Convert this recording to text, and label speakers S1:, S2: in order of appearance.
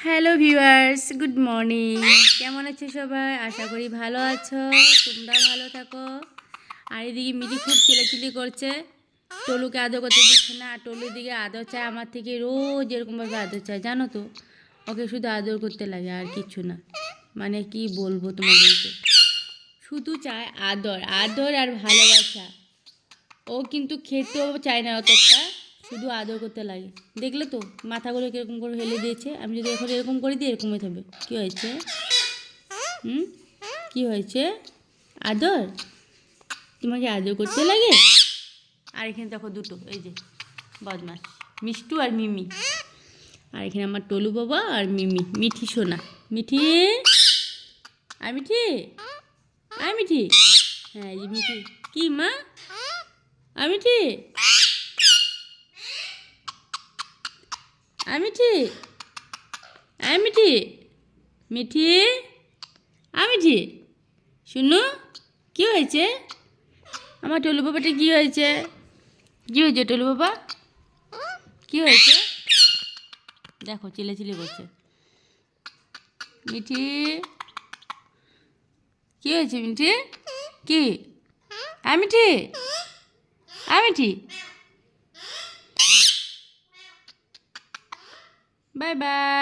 S1: Hello viewers, good morning. কেমন আছো সবাই? আশা করি ভালো আছো, তোমরা ভালো থাকো। আর এদিকে মিঠি খুব চিলাচিলি করছে, টলুকে আদর করতে দিচ্ছে না। আর টলুর দিকে আদর চায় আমার থেকে, রোজ এরকমভাবে আদর চায়, জানো তো। ওকে শুধু আদর করতে লাগে আর কিছু না। মানে কি বলবো তোমাদেরকে, শুধু চায় আদর আদর আর ভালোবাসা। ও কিন্তু খেতেও চায় না অতটা, শুধু আদর করতে লাগে। দেখলে তো মাথাগুলো কীরকম করে হেলে দিয়েছে। আমি যদি এখন এরকম করে দিই এরকমই থাকবে। কী হয়েছে? কী হয়েছে? আদর? তোমাকে আদর করতে লাগে? আর এখানে দেখো দুটো, এই যে বদমাস, মিষ্টু আর মিমি। আর এখানে আমার টলু বাবা আর মিমি, মিঠি সোনা। মিঠি, আর মিঠি, আর মিঠি, হ্যাঁ এই যে মিঠি। কি মা? আর মিঠি, মিঠি, মিঠি, মিঠি, মিঠি, শুনো কী হয়েছে? আমার টলু বাবাটা কী হয়েছে? কী হয়েছে টলু বাবা? কী হয়েছে? দেখো চিলেচিলি করছে। মিঠি, কী হয়েছে মিঠি? কি? Mithi, Mithi, bye bye.